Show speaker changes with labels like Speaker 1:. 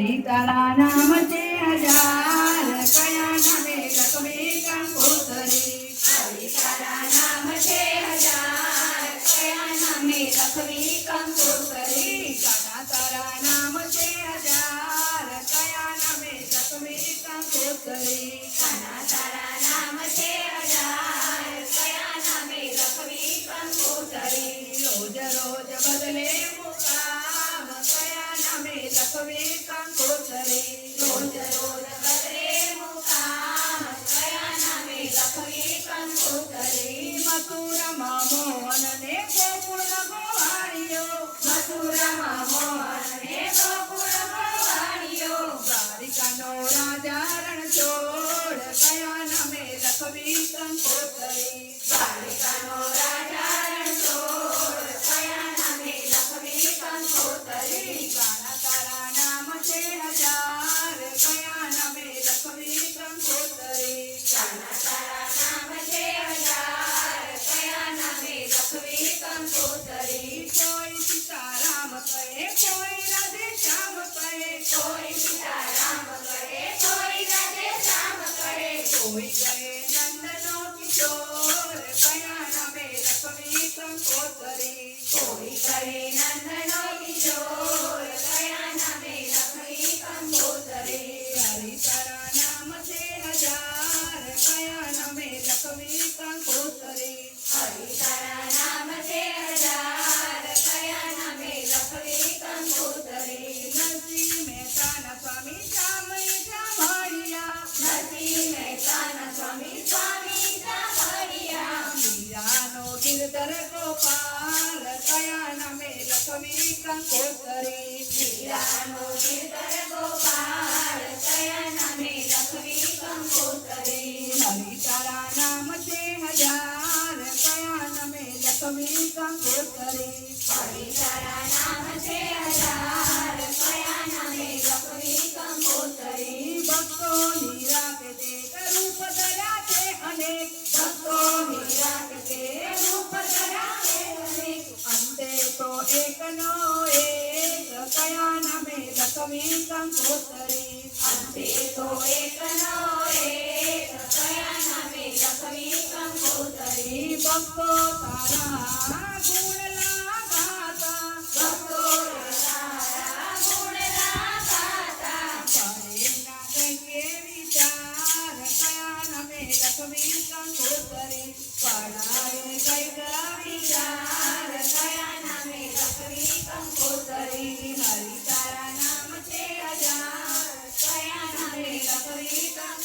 Speaker 1: હરિ તારા નામ છે હજાર, કયા નામે લખવી કંકોતરી.
Speaker 2: હરિ તારા નામ છે હજાર, કયા નામે લખવી કંકોતરી.
Speaker 1: કાના તારા નામ છે હજાર, કયા નામે લખવી કંકોતરી.
Speaker 2: કાના તારા નામ છે હજાર, કયા નામે લખવી કંકોતરી.
Speaker 1: રોજ રોજ બદલે મુકામ, કયા નામે લખવી કંકોતરી.
Speaker 2: રોજ રોજ બદલે મુકામ, કયા નામે લખવી કંકોતરી.
Speaker 1: મથુરામાં મોહન ને ગોકુળ ગોવાળિયો,
Speaker 2: મથુરામાં મોહન ને ગોકુળ ગોવાળિયો.
Speaker 1: દ્વારિકાનો રાજા રણછોડ, કયા નામે લખવી કંકોતરી.
Speaker 2: દ્વારિકાનો રાજા રણછોડ, કયા નામે લખવી કંકોતરી.
Speaker 1: કાના તારા નામ છે હજાર, કયા નામે લખવી કંકોતરી.
Speaker 2: કાના તારા નામ છે હજાર, કયા નામે લખવી કંકોતરી.
Speaker 1: કોઈ સીતારામ કહે, કોઈ રાધે શ્યામ કહે,
Speaker 2: કોઈ સીતારામ કહે, કોઈ રાધે શ્યામ કહે.
Speaker 1: કોઈ કહે નંદનો કિશોર, કયા નામે લખવી કંકોતરી.
Speaker 2: કોઈ કહે નંદનો કિશોર, કયા નામે લખવી કંકોતરી.
Speaker 1: હરિ તારા નામ છે હજાર, કયા નામે લખવી કંકોતરી.
Speaker 2: હરિ તારા નામ છે હજાર, કયા નામે લખવી કંકોતરી.
Speaker 1: નરસિંહ મહેતાના સ્વામી શામળી સાંભળ્યા,
Speaker 2: નરસિંહ મહેતાના સ્વામી સ્વામી સાંભળ્યા.
Speaker 1: મીરાનો ગિરધર ગોપાલ, કયા નામે લખવી કંકોતરી.
Speaker 2: મીરાનો ગિરધર ગોપાલ, કયા નામે લખવી કંકોતરી.
Speaker 1: હરિ તારા નામ છે હજાર, કયા નામે લખવી કંકોતરી.
Speaker 2: હરિ તારા નામ છે હજાર, કયા નામે લખવી કંકોતરી.
Speaker 1: ભક્તોની રાખે તે રૂપ ધર્યા છે અનેક,
Speaker 2: ભક્તોની રાખે રૂપ ધરાવે અનેક.
Speaker 1: અંતે તો એકનો એક, કયા નામે લખવી કંકોતરી.
Speaker 2: અંતે તો એકનો એક, કયા નામે લખવી કંકોતરી.
Speaker 1: ભક્તો તારા ગુણલા ગાતા,
Speaker 2: ભક્તો તારા ગુણના ગાતા.
Speaker 1: પડે ના કહીએ વિચાર, કયા નામે લખવી કંકોતરી.
Speaker 2: પડાય કઈ વિચાર, કયા નામે લખવી કંકોતરી. હરિ તારા નામ છે હજાર, કયા નામે લખવી કંકોતરી.